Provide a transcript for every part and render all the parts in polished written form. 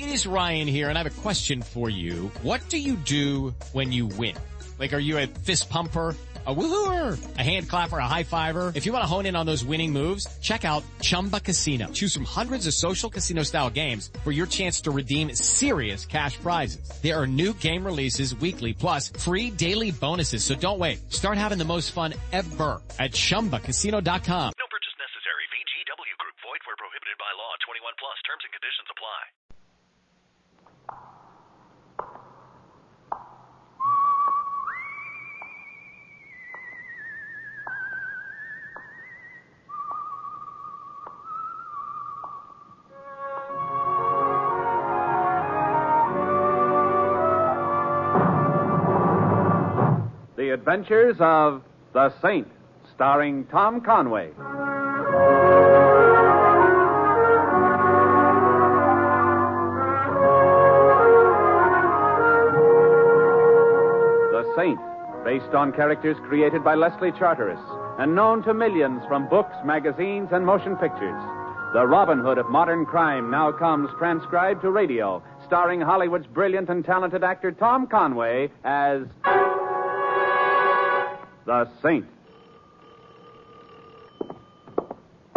It is Ryan here, and I have a question for you. What do you do when you win? Like, are you a fist pumper, a woo-hooer, a hand clapper, a high-fiver? If you want to hone in on those winning moves, check out Chumba Casino. Choose from hundreds of social casino-style games for your chance to redeem serious cash prizes. There are new game releases weekly, plus free daily bonuses. So don't wait. Start having the most fun ever at ChumbaCasino.com. No purchase necessary. VGW Group. Void where prohibited by law. 21 plus. Terms and conditions apply. The Adventures of the Saint, starring Tom Conway. The Saint, based on characters created by Leslie Charteris and known to millions from books, magazines, and motion pictures. The Robin Hood of modern crime now comes transcribed to radio, starring Hollywood's brilliant and talented actor Tom Conway as the Saint.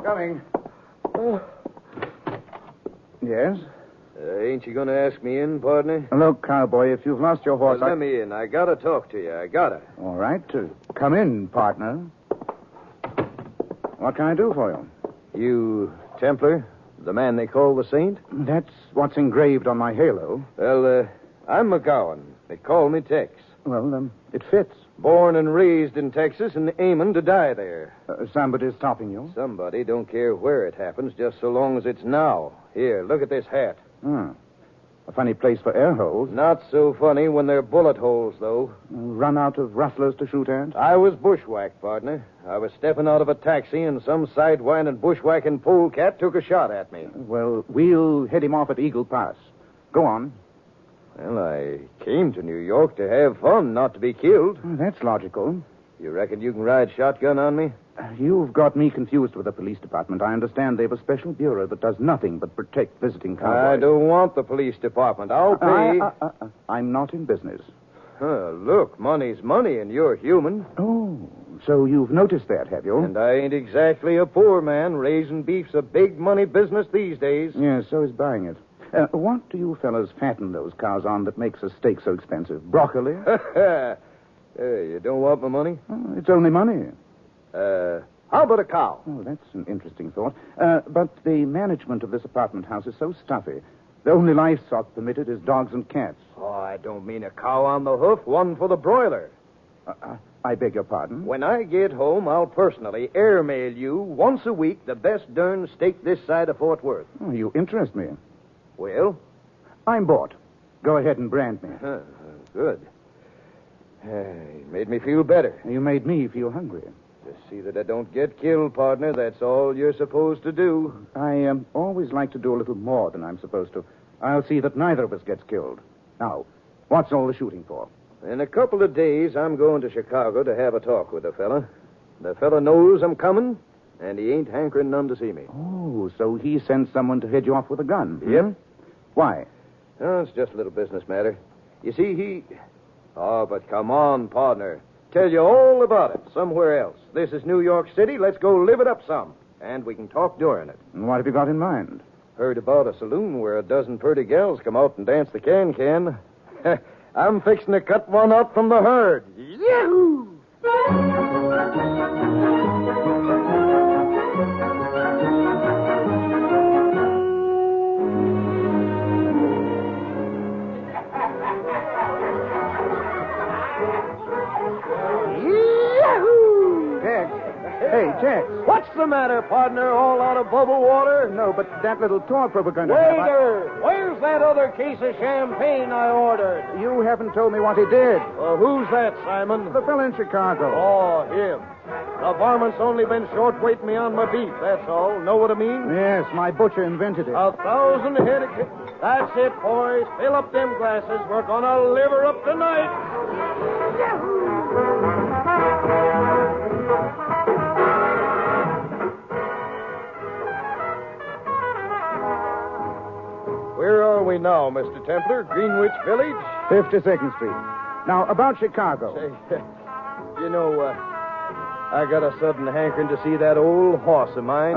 Coming. Yes? Ain't you going to ask me in, partner? Look, Cowboy, if you've lost your horse, Let me in. I got to talk to you. I got to. All right. Come in, partner. What can I do for you? You Templar? The man they call the Saint? That's what's engraved on my halo. Well, I'm McGowan. They call me Tex. Well, it fits. Born and raised in Texas and aiming to die there. Somebody's stopping you? Somebody, don't care where it happens, just so long as it's now. Here, look at this hat. A funny place for air holes. Not so funny when they're bullet holes, though. Run out of rustlers to shoot at? I was bushwhacked, partner. I was stepping out of a taxi, and some sidewinding bushwhacking polecat took a shot at me. Well, we'll head him off at Eagle Pass. Go on. Well, I came to New York to have fun, not to be killed. That's logical. You reckon you can ride shotgun on me? You've got me confused with the police department. I understand they have a special bureau that does nothing but protect visiting cowboys. I don't want the police department. I'll pay. I'm not in business. Look, money's money, and you're human. Oh, so you've noticed that, have you? And I ain't exactly a poor man. Raising beef's a big money business these days. Yes, so is buying it. What do you fellas fatten those cows on that makes a steak so expensive? Broccoli? You don't want my money? Oh, it's only money. How about a cow? Oh, that's an interesting thought. But the management of this apartment house is so stuffy. The only livestock permitted is dogs and cats. Oh, I don't mean a cow on the hoof, one for the broiler. I beg your pardon? When I get home, I'll personally airmail you once a week the best darn steak this side of Fort Worth. Oh, you interest me. Well? I'm bought. Go ahead and brand me. Good. You made me feel better. You made me feel hungry. Just see that I don't get killed, partner. That's all you're supposed to do. I always like to do a little more than I'm supposed to. I'll see that neither of us gets killed. Now, what's all the shooting for? In a couple of days, I'm going to Chicago to have a talk with the fella. The fella knows I'm coming, and he ain't hankering none to see me. Oh, so he sent someone to head you off with a gun? Yep. Why? Oh, it's just a little business matter. You see, he... Oh, but come on, partner. Tell you all about it somewhere else. This is New York City. Let's go live it up some. And we can talk during it. And what have you got in mind? Heard about a saloon where a dozen pretty gals come out and dance the can-can. I'm fixing to cut one out from the herd. Yahoo! Hey, Jack. What's the matter, partner? All out of bubble water? No, but that little talk we were going to Waiter! Where's that other case of champagne I ordered? You haven't told me what he did. Who's that, Simon? The fellow in Chicago. Oh, him. The varmint's only been short-weighting me on my beef, that's all. Know what I mean? Yes, my butcher invented it. 1,000 head of... That's it, boys. Fill up them glasses. We're gonna live her up tonight. Where are we we now, Mr. Templar? Greenwich Village? 52nd Street. Now, about Chicago. Say, you know, I got a sudden hankering to see that old horse of mine.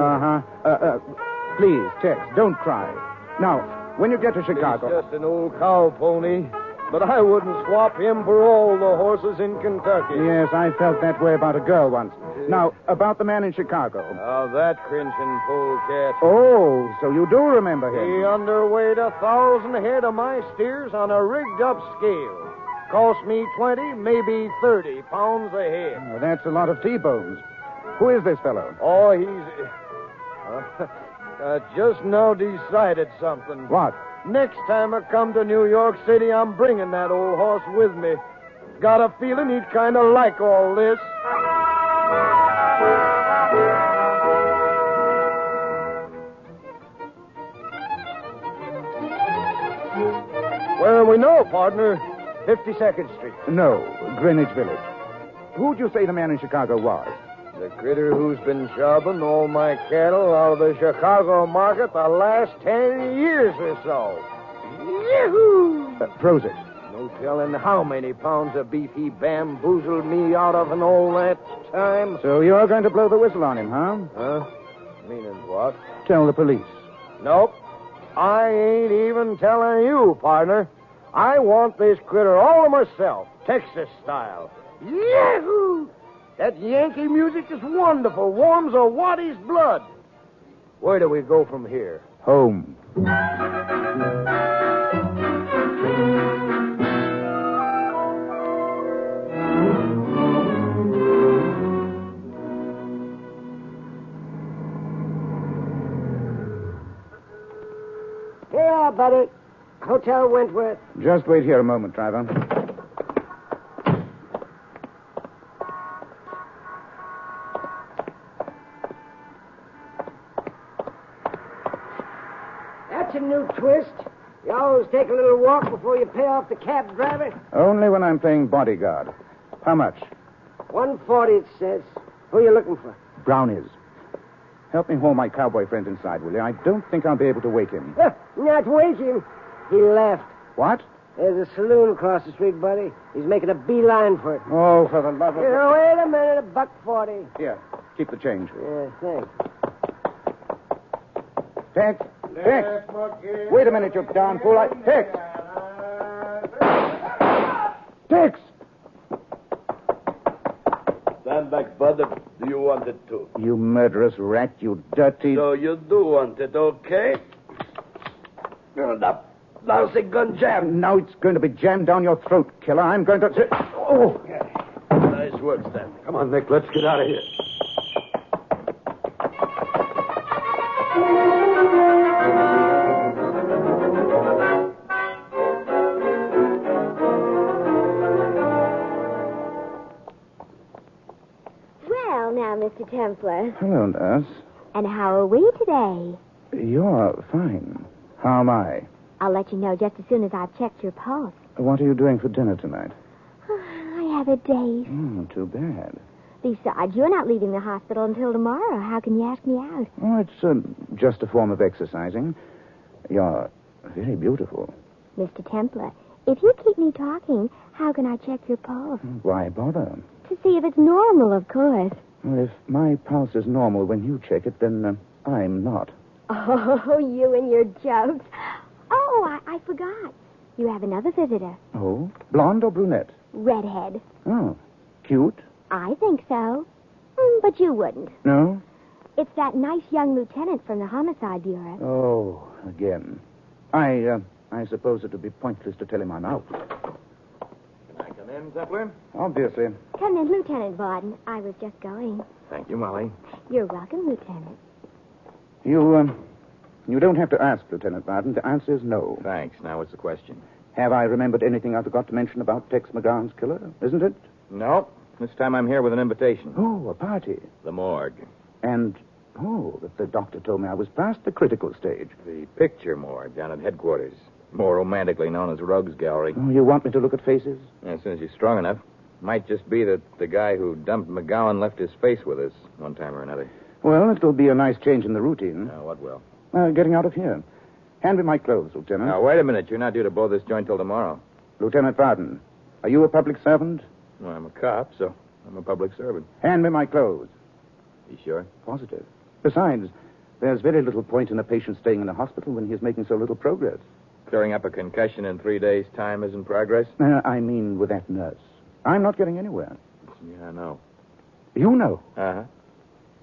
Please, Tex, don't cry. Now, when you get to Chicago... He's just an old cow pony, but I wouldn't swap him for all the horses in Kentucky. Yes, I felt that way about a girl once. Now, about the man in Chicago. Now, that cringing polecat. Oh, so you do remember him. He underweighed 1,000 head of my steers on a rigged-up scale. Cost me 20, maybe 30 pounds a head. Oh, that's a lot of T-bones. Who is this fellow? Oh, he's... just now decided something. What? Next time I come to New York City, I'm bringing that old horse with me. Got a feeling he'd kind of like all this. Where are we now, partner? 52nd Street. No, Greenwich Village. Who'd you say the man in Chicago was? The critter who's been jobbing all my cattle out of the Chicago market the last 10 years or so. Yahoo! Froze it. No telling how many pounds of beef he bamboozled me out of in all that time. So you're going to blow the whistle on him, huh? Huh? Meaning what? Tell the police. Nope. I ain't even telling you, partner. I want this critter all to myself, Texas style. Yahoo! That Yankee music is wonderful. Warms a Waddy's blood. Where do we go from here? Home. Here you are, buddy. Hotel Wentworth. Just wait here a moment, driver. That's a new twist. You always take a little walk before you pay off the cab driver. Only when I'm playing bodyguard. How much? $140, it says. Who are you looking for? Brownies. Help me haul my cowboy friend inside, will you? I don't think I'll be able to wake him. Not wake him. He left. What? There's a saloon across the street, buddy. He's making a beeline for it. Oh, for the love of... Here, wait a minute, $1.40. Here, keep the change. Yeah, thanks. Tex! Tex! Wait a minute, you darn fool. Tex! Tex! Stand back, bud. Do you want it to? You murderous rat, you dirty... So you do want it, okay? The lousy gun jam. Now it's going to be jammed down your throat, killer. I'm going to... Oh! Nice work, Stan. Come on, Nick. Let's get out of here. Well, now, Mr. Templar. Hello, nurse. And how are we today? You're fine. How am I? I'll let you know just as soon as I've checked your pulse. What are you doing for dinner tonight? I have a date. Too bad. Besides, you're not leaving the hospital until tomorrow. How can you ask me out? Oh, it's just a form of exercising. You're very beautiful. Mr. Templar, if you keep me talking, how can I check your pulse? Why bother? To see if it's normal, of course. Well, if my pulse is normal when you check it, then I'm not. Oh, you and your jokes. Oh, I forgot. You have another visitor. Oh? Blonde or brunette? Redhead. Oh. Cute? I think so. But you wouldn't. No? It's that nice young lieutenant from the Homicide Bureau. Oh, again. I suppose it would be pointless to tell him I'm out. Can I come in, Templar? Obviously. Come in, Lieutenant Barton. I was just going. Thank you, Molly. You're welcome, Lieutenant. You don't have to ask, Lieutenant Barton. The answer is no. Thanks. Now what's the question? Have I remembered anything I forgot to mention about Tex McGowan's killer? Isn't it? No. This time I'm here with an invitation. Oh, a party. The morgue. And, the doctor told me I was past the critical stage. The picture morgue down at headquarters. More romantically known as Ruggs Gallery. Oh, you want me to look at faces? As soon as you're strong enough. Might just be that the guy who dumped McGowan left his face with us one time or another. Well, it'll be a nice change in the routine. What will? Getting out of here. Hand me my clothes, Lieutenant. Now, wait a minute. You're not due to blow this joint till tomorrow. Lieutenant Varden, are you a public servant? Well, I'm a cop, so I'm a public servant. Hand me my clothes. You sure? Positive. Besides, there's very little point in a patient staying in a hospital when he's making so little progress. Clearing up a concussion in 3 days' time isn't progress? I mean with that nurse. I'm not getting anywhere. Yeah, I know. You know? Uh-huh.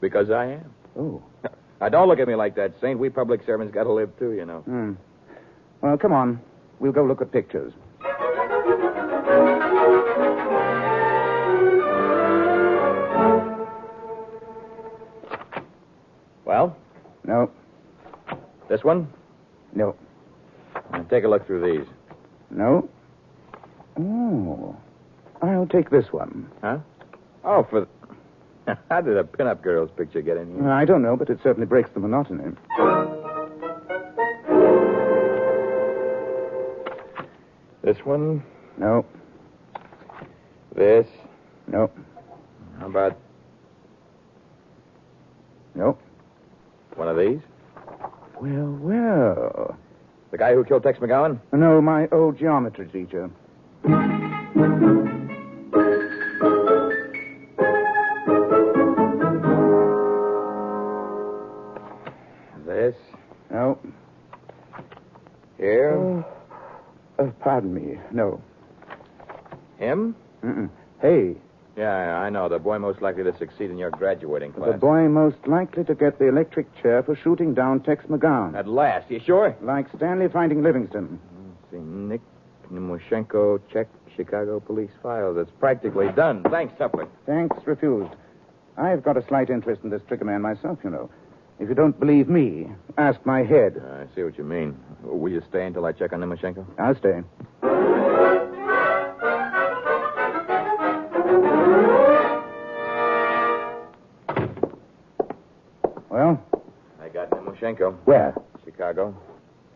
Because I am. Oh. Now, don't look at me like that, Saint. We public servants got to live, too, you know. Well, come on. We'll go look at pictures. Well? No. This one? No. Now, take a look through these. No. Oh. I'll take this one. Huh? Oh, for... How did a pinup girl's picture get in here? I don't know, but it certainly breaks the monotony. This one? No. This? No. How about No. one of these? Well. The guy who killed Tex McGowan? No, my old geometry teacher. This? No. Here? Pardon me. No. Him? Mm-mm. Hey, Yeah, I know. The boy most likely to succeed in your graduating class. the boy most likely to get the electric chair for shooting down Tex McGowan. At last. You sure? Like Stanley finding Livingston. Let's see. Nick Nemoshenko, check Chicago police files. It's practically done. Thanks, Tupper. Thanks refused. I've got a slight interest in this trigger man myself, you know. If you don't believe me, ask my head. I see what you mean. Will you stay until I check on Nemoshenko? I'll stay. Well? I got Nemoshenko. Where? Chicago.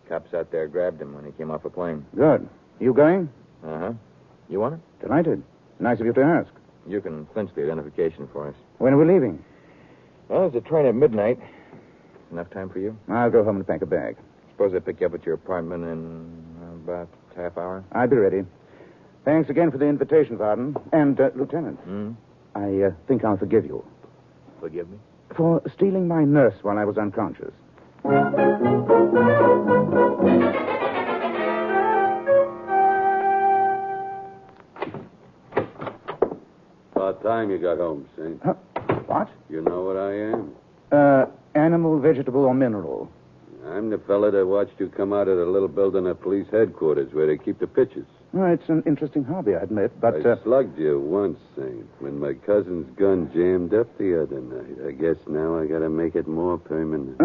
Cops out there grabbed him when he came off a plane. Good. You going? Uh-huh. You want it? Delighted. Nice of you to ask. You can clinch the identification for us. When are we leaving? Well, there's a train at midnight. Enough time for you? I'll go home and pack a bag. Suppose I pick you up at your apartment in about half hour? I'll be ready. Thanks again for the invitation, Varden. And, Lieutenant, I think I'll forgive you. Forgive me? For stealing my nurse while I was unconscious. About time you got home, Saint. What? You know what I am? Animal, vegetable, or mineral? I'm the fella that watched you come out of the little building at police headquarters where they keep the pictures. Well, it's an interesting hobby, I admit, but... I slugged you once, Saint, when my cousin's gun jammed up the other night. I guess now I gotta make it more permanent.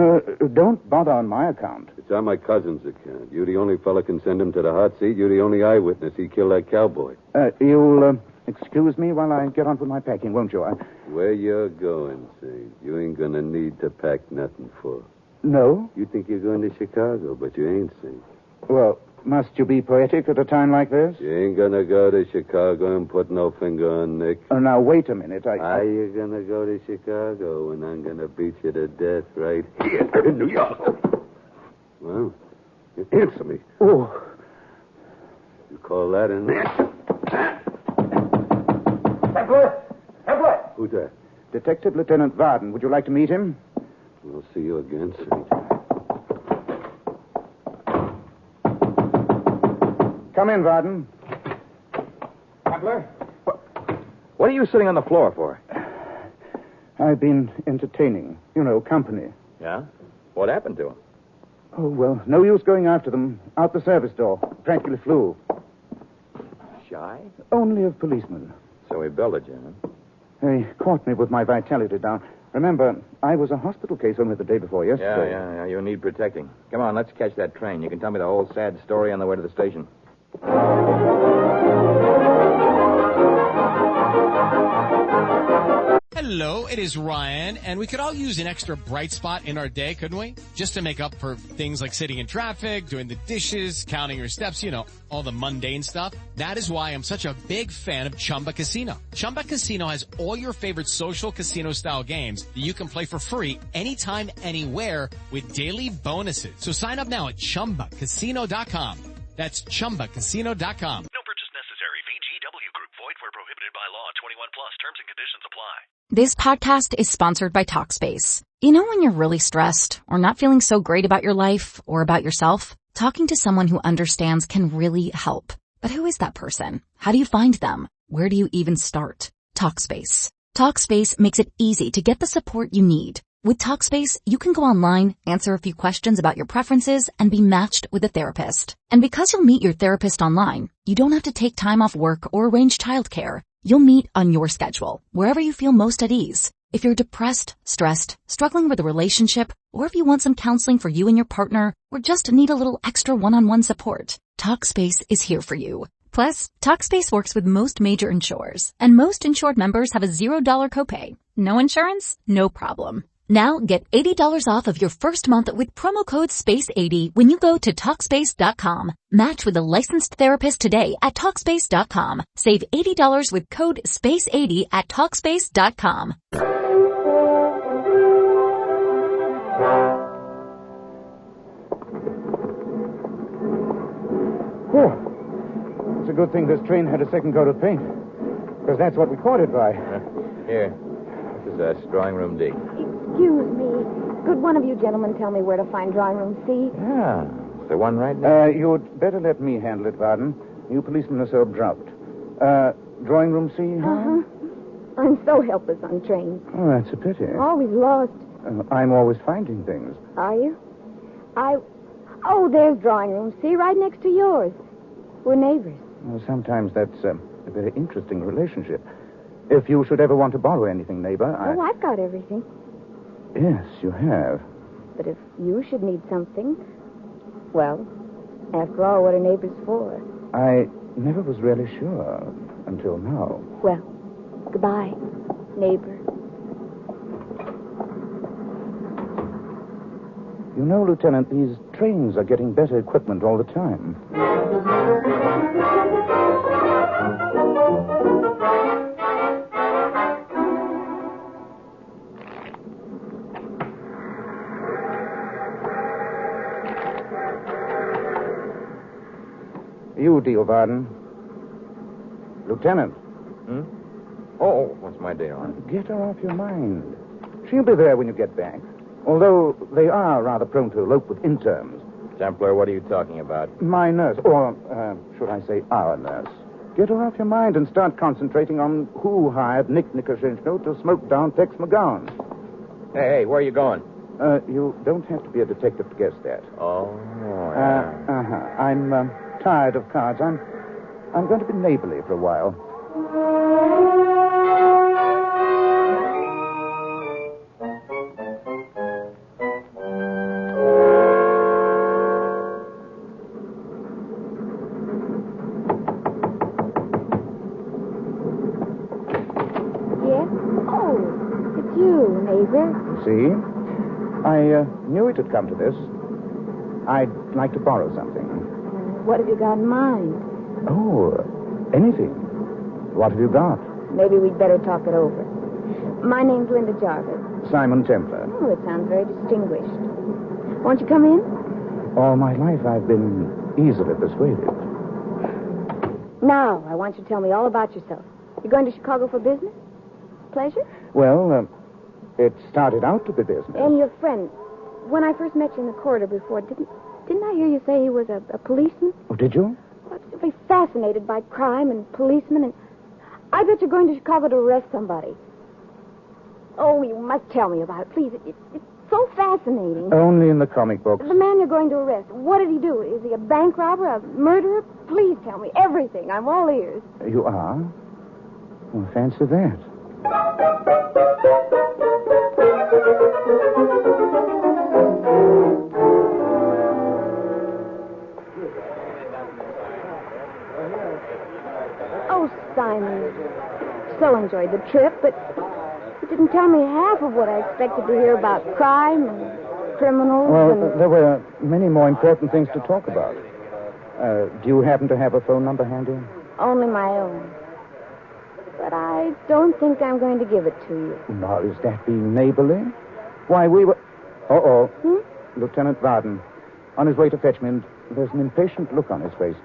Don't bother on my account. It's on my cousin's account. You're the only fella can send him to the hot seat. You're the only eyewitness. He killed that cowboy. You'll, excuse me while I get on with my packing, won't you? Where you're going, Saint, you ain't gonna need to pack nothing for. No? You think you're going to Chicago, but you ain't, Saint. Well, must you be poetic at a time like this? You ain't gonna go to Chicago and put no finger on Nick. Now, wait a minute. Are you gonna go to Chicago when I'm gonna beat you to death right here in New York? Well, answer me. Oh. You call that an answer? Cowboy! Who's that? Detective Lieutenant Varden. Would you like to meet him? We'll see you again, Saint. Come in, Varden. Butler? What are you sitting on the floor for? I've been entertaining. You know, company. Yeah? What happened to him? Oh, well, no use going after them. Out the service door. Practically flew. Shy? Only of policemen. So he belted you, huh? They caught me with my vitality down. Remember, I was a hospital case only the day before yesterday. Yeah. You need protecting. Come on, let's catch that train. You can tell me the whole sad story on the way to the station. Hello, it is Ryan, and we could all use an extra bright spot in our day, couldn't we? Just to make up for things like sitting in traffic, doing the dishes, counting your steps, all the mundane stuff. That is why I'm such a big fan of Chumba Casino. Chumba Casino has all your favorite social casino-style games that you can play for free anytime, anywhere with daily bonuses. So sign up now at ChumbaCasino.com. That's ChumbaCasino.com. No purchase necessary. VGW Group. Void where prohibited by law. 21 plus. Terms and conditions apply. This podcast is sponsored by Talkspace. You know when you're really stressed or not feeling so great about your life or about yourself? Talking to someone who understands can really help. But who is that person? How do you find them? Where do you even start? Talkspace. Talkspace makes it easy to get the support you need. With Talkspace, you can go online, answer a few questions about your preferences, and be matched with a therapist. And because you'll meet your therapist online, you don't have to take time off work or arrange childcare. You'll meet on your schedule, wherever you feel most at ease. If you're depressed, stressed, struggling with a relationship, or if you want some counseling for you and your partner, or just need a little extra one-on-one support, Talkspace is here for you. Plus, Talkspace works with most major insurers, and most insured members have a $0 copay. No insurance? No problem. Now get $80 off of your first month with promo code SPACE80 when you go to Talkspace.com. Match with a licensed therapist today at Talkspace.com. Save $80 with code SPACE80 at Talkspace.com. Whew. It's a good thing this train had a second coat of paint, because that's what we caught it by. Here. This is drawing room D. Excuse me. Could one of you gentlemen tell me where to find drawing room C? Yeah. Is there one right now? You'd better let me handle it, Varden. You policemen are so abrupt. Drawing room C, huh? Uh-huh. I'm so helpless on trains. Oh, that's a pity. Always lost. I'm always finding things. Are you? Oh, there's drawing room C right next to yours. We're neighbors. Well, sometimes that's a very interesting relationship. If you should ever want to borrow anything, neighbor, Oh, I've got everything. Yes, you have. But if you should need something, well, after all, what are neighbors for? I never was really sure until now. Well, goodbye, neighbor. You know, Lieutenant, these trains are getting better equipment all the time. You deal, Varden. Lieutenant. Oh, what's my day on? Get her off your mind. She'll be there when you get back. Although they are rather prone to elope with interns. Templar, what are you talking about? My nurse, or should I say our nurse. Get her off your mind and start concentrating on who hired Nick Nikoshenko to smoke down Tex McGowan. Hey, where are you going? You don't have to be a detective to guess that. Oh, yeah. I'm tired of cards. I'm going to be neighborly for a while. Yes? Oh, it's you, neighbor. See? I knew it had come to this. I'd like to borrow something. What have you got in mind? Oh, anything. What have you got? Maybe we'd better talk it over. My name's Linda Jarvis. Simon Templar. Oh, it sounds very distinguished. Won't you come in? All my life I've been easily persuaded. Now, I want you to tell me all about yourself. You're going to Chicago for business? Pleasure? Well, it started out to be business. And your friend, when I first met you in the corridor before, didn't I hear you say he was a policeman? Oh, did you? Well, I'm simply fascinated by crime and policemen, and I bet you're going to Chicago to arrest somebody. Oh, you must tell me about it, please. It's so fascinating. Only in the comic books. The man you're going to arrest, what did he do? Is he a bank robber, a murderer? Please tell me everything. I'm all ears. You are? Well, fancy that. Oh, Simon, so enjoyed the trip, but didn't tell me half of what I expected to hear about crime and criminals and... There were many more important things to talk about. Do you happen to have a phone number handy? Only my own. But I don't think I'm going to give it to you. Now, is that being neighborly? Why, we were... Uh-oh. Lieutenant Varden. On his way to fetch me, and there's an impatient look on his face.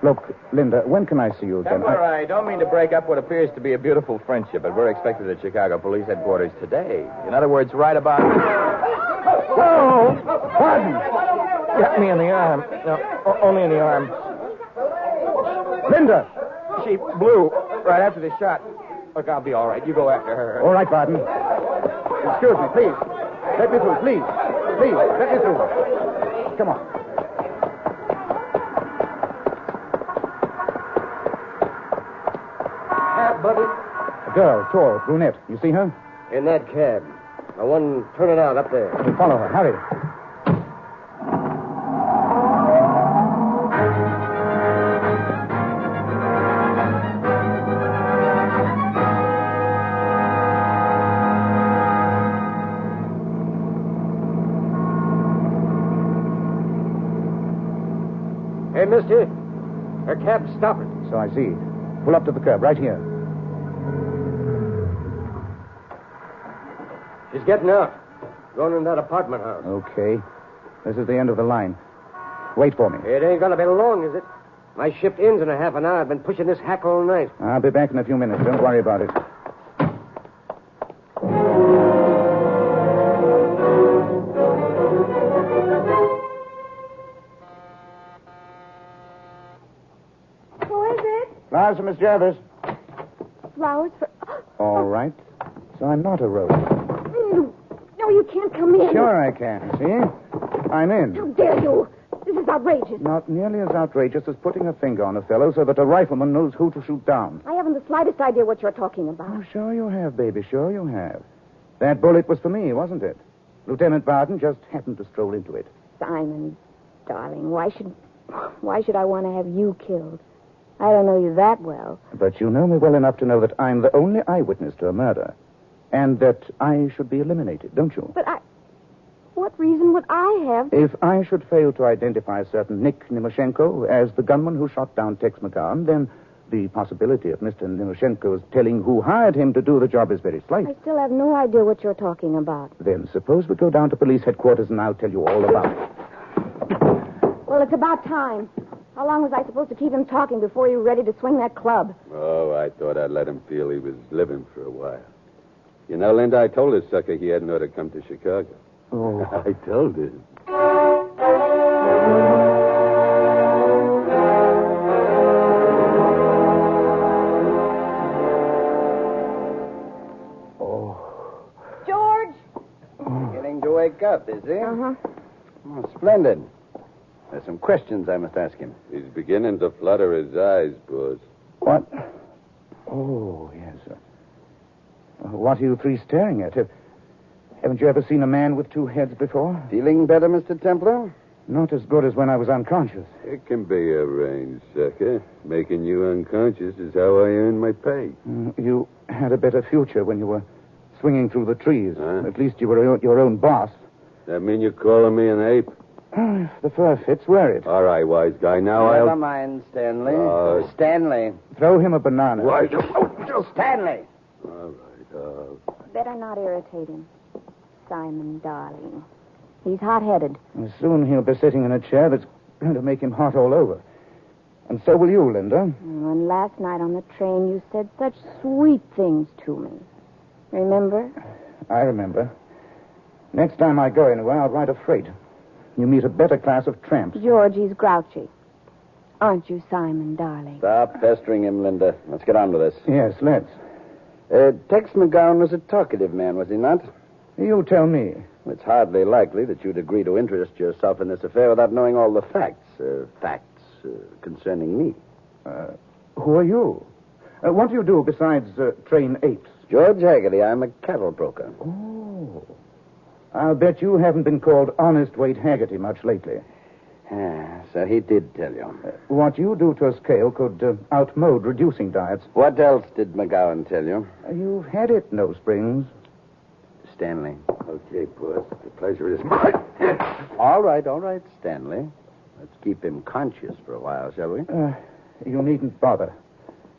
Look, Linda, when can I see you again? I don't mean to break up what appears to be a beautiful friendship, but we're expected at Chicago Police Headquarters today. In other words, right about... Whoa! Varden! Got me in the arm. No, only in the arm. Linda! She blew right after the shot. Look, I'll be all right. You go after her. All right, Varden. Excuse me, please. Let me through, please. Please, let me through. Come on. Buddy? A girl, tall, brunette. You see her? In that cab. The one turning out up there. Follow her. Hurry. Hey, mister. Her cab's stopping. So I see. Pull up to the curb, right here. She's getting out. Going in that apartment house. Okay. This is the end of the line. Wait for me. It ain't gonna be long, is it? My shift ends in a half an hour. I've been pushing this hack all night. I'll be back in a few minutes. Don't worry about it. Who is it? Flowers for Miss Jervis. Flowers for... All right. So I'm not a rose. No, you can't come in. Sure I can. See? I'm in. How dare you? This is outrageous. Not nearly as outrageous as putting a finger on a fellow so that a rifleman knows who to shoot down. I haven't the slightest idea what you're talking about. Oh, sure you have, baby. Sure you have. That bullet was for me, wasn't it? Lieutenant Varden just happened to stroll into it. Simon, darling, why should I want to have you killed? I don't know you that well. But you know me well enough to know that I'm the only eyewitness to a murder. And that I should be eliminated, don't you? But what reason would I have? If I should fail to identify a certain Nick Nimoshenko as the gunman who shot down Tex McGowan, then the possibility of Mr. Nimoshenko's telling who hired him to do the job is very slight. I still have no idea what you're talking about. Then suppose we go down to police headquarters and I'll tell you all about it. Well, it's about time. How long was I supposed to keep him talking before you were ready to swing that club? Oh, I thought I'd let him feel he was living for a while. You know, Linda, I told this sucker he hadn't ought to come to Chicago. Oh. I told him. George! Beginning to wake up, is he? Uh-huh. Oh, splendid. There's some questions I must ask him. He's beginning to flutter his eyes, boss. What? Oh, yes, sir. What are you three staring at? Haven't you ever seen a man with two heads before? Feeling better, Mr. Templar? Not as good as when I was unconscious. It can be arranged, sucker. Making you unconscious is how I earn my pay. You had a better future when you were swinging through the trees. Huh? At least you were your own boss. That mean you're calling me an ape? If the fur fits, wear it. All right, wise guy. Now Never mind, Stanley. Stanley. Throw him a banana. Why? Stanley. All right, Better not irritate him. Simon, darling. He's hot-headed. And soon he'll be sitting in a chair that's going to make him hot all over. And so will you, Linda. And last night on the train, you said such sweet things to me. Remember? I remember. Next time I go anywhere, I'll ride a freight. You meet a better class of tramps. George, he's grouchy. Aren't you, Simon, darling? Stop pestering him, Linda. Let's get on with this. Yes, let's. Tex McGowan was a talkative man, was he not? You tell me. It's hardly likely that you'd agree to interest yourself in this affair without knowing all the facts. Concerning me. Who are you? What do you do besides train apes? George Haggerty. I'm a cattle broker. Oh. I'll bet you haven't been called Honest Wade Haggerty much lately. So he did tell you. What you do to a scale could outmode reducing diets. What else did McGowan tell you? You've had it, No Springs. Stanley. Okay, boss. The pleasure is mine. All right, Stanley. Let's keep him conscious for a while, shall we? You needn't bother.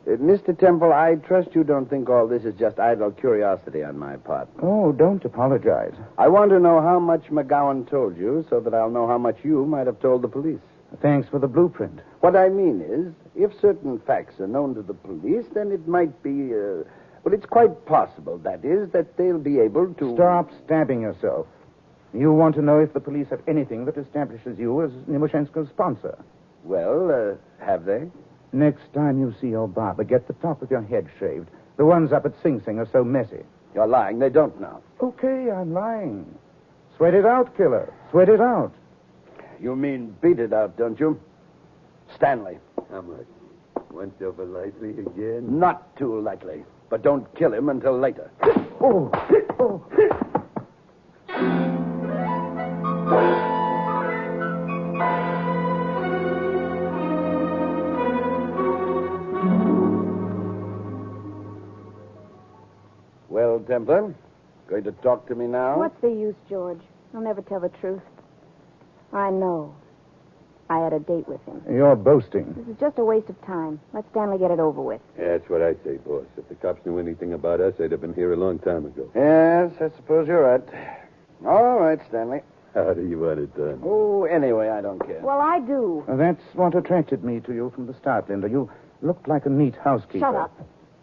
Mr. Temple, I trust you don't think all this is just idle curiosity on my part. Oh, don't apologize. I want to know how much McGowan told you so that I'll know how much you might have told the police. Thanks for the blueprint. What I mean is, if certain facts are known to the police, then it might be, well, it's quite possible, that is, that they'll be able to... Stop stabbing yourself. You want to know if the police have anything that establishes you as Nimoshensko's sponsor. Well, have they? Next time you see your barber, get the top of your head shaved. The ones up at Sing Sing are so messy. You're lying. They don't know. Okay, I'm lying. Sweat it out, killer. Sweat it out. You mean beat it out, don't you? Stanley. How much? Went over lightly again? Not too lightly. But don't kill him until later. Oh. Well, Templar, going to talk to me now? What's the use, George? I'll never tell the truth. I know. I had a date with him. You're boasting. This is just a waste of time. Let Stanley get it over with. Yeah, that's what I say, boss. If the cops knew anything about us, they'd have been here a long time ago. Yes, I suppose you're right. All right, Stanley. How do you want it done? Oh, anyway, I don't care. Well, I do. That's what attracted me to you from the start, Linda. You looked like a neat housekeeper. Shut up.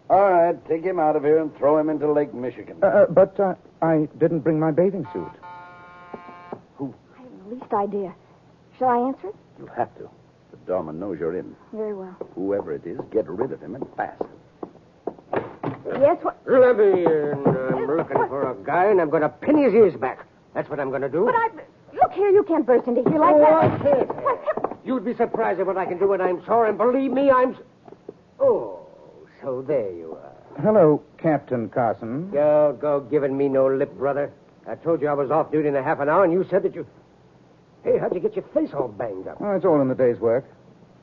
All right, take him out of here and throw him into Lake Michigan. But I didn't bring my bathing suit. I haven't the least idea. Shall I answer it? You'll have to. The doorman knows you're in. Very well. Whoever it is, get rid of him and fast. Yes, what? Let me in. I'm looking for a guy, and I'm going to pin his ears back. That's what I'm going to do. But look here, you can't burst into here like that. I can't. You'd be surprised at what I can do when I'm sore, and believe me, Oh, so there you are. Hello, Captain Carson. Go giving me no lip, brother. I told you I was off duty in a half an hour, and you said that you... Hey, how'd you get your face all banged up? Oh, it's all in the day's work.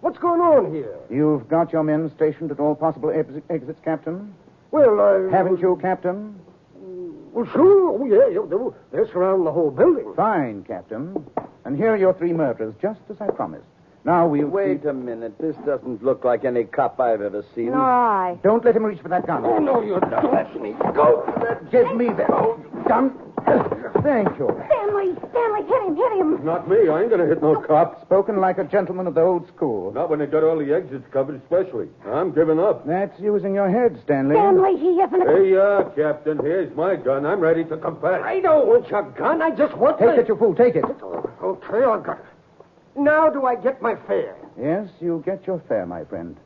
What's going on here? You've got your men stationed at all possible exits, Captain? Well, Haven't you, Captain? Well, sure. Oh, yeah. They're surrounding the whole building. Fine, Captain. And here are your 3 murderers, just as I promised. Now we'll Wait a minute. This doesn't look like any cop I've ever seen. Nor I. Don't let him reach for that gun. Oh, no, you don't. Let me go. Give me that gun. Thank you. Stanley, hit him. Not me. I ain't going to hit no cop. Spoken like a gentleman of the old school. Not when they got all the exits covered, especially. I'm giving up. That's using your head, Stanley. Stanley, he isn't a... Hey, Captain, here's my gun. I'm ready to confess. I don't want your gun. I just want Take it, you fool. Take it. Okay, I got it. Now do I get my fare? Yes, you get your fare, my friend.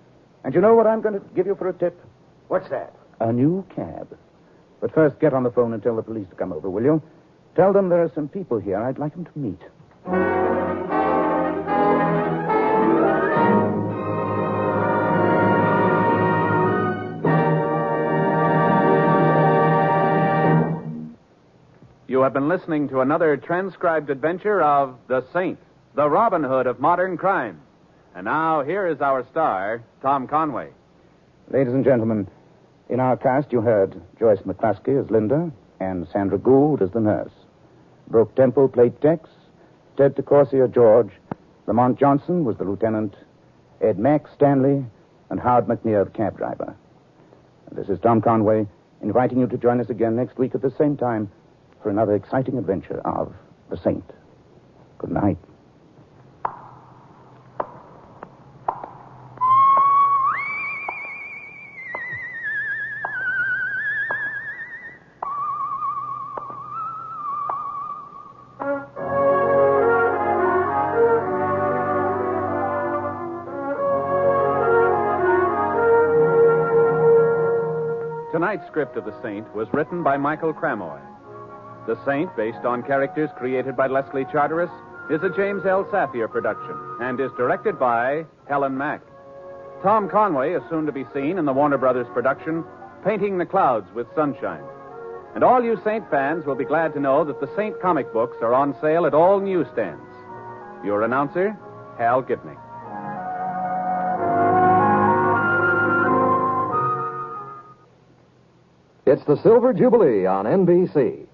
And you know what I'm going to give you for a tip? What's that? A new cab. But first, get on the phone and tell the police to come over, will you? Tell them there are some people here I'd like them to meet. You have been listening to another transcribed adventure of The Saint, the Robin Hood of modern crime. And now, here is our star, Tom Conway. Ladies and gentlemen, in our cast you heard Joyce McCluskey as Linda and Sandra Gould as the nurse. Brooke Temple played Tex, Ted DeCorsia George, Lamont Johnson was the lieutenant, Ed Mack Stanley, and Howard McNear the cab driver. This is Tom Conway inviting you to join us again next week at the same time for another exciting adventure of The Saint. Good night. Tonight's script of The Saint was written by Michael Cramoy. The Saint, based on characters created by Leslie Charteris, is a James L. Safier production and is directed by Helen Mack. Tom Conway is soon to be seen in the Warner Brothers production, Painting the Clouds with Sunshine. And all you Saint fans will be glad to know that the Saint comic books are on sale at all newsstands. Your announcer, Hal Gibney. It's the Silver Jubilee on NBC.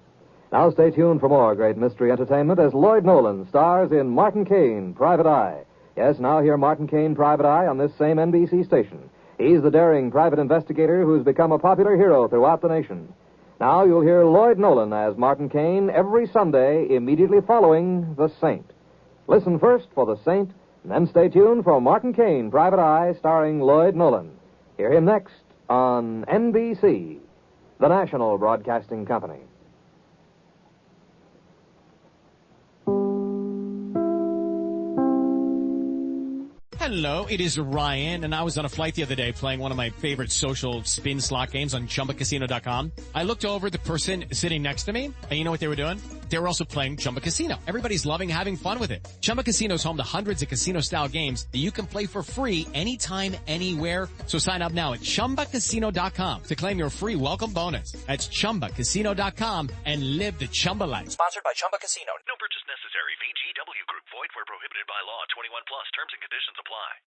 Now stay tuned for more great mystery entertainment as Lloyd Nolan stars in Martin Caine, Private Eye. Yes, now hear Martin Caine, Private Eye on this same NBC station. He's the daring private investigator who's become a popular hero throughout the nation. Now you'll hear Lloyd Nolan as Martin Caine every Sunday immediately following The Saint. Listen first for The Saint, and then stay tuned for Martin Caine, Private Eye, starring Lloyd Nolan. Hear him next on NBC, the National Broadcasting Company. Hello, it is Ryan, and I was on a flight the other day playing one of my favorite social spin slot games on ChumbaCasino.com. I looked over at the person sitting next to me, and you know what they were doing? They were also playing Chumba Casino. Everybody's loving having fun with it. Chumba Casino is home to hundreds of casino-style games that you can play for free anytime, anywhere. So sign up now at ChumbaCasino.com to claim your free welcome bonus. That's ChumbaCasino.com and live the Chumba life. Sponsored by Chumba Casino. No purchase necessary. VGW Group. Void where prohibited by law. 21 plus. Terms and conditions apply.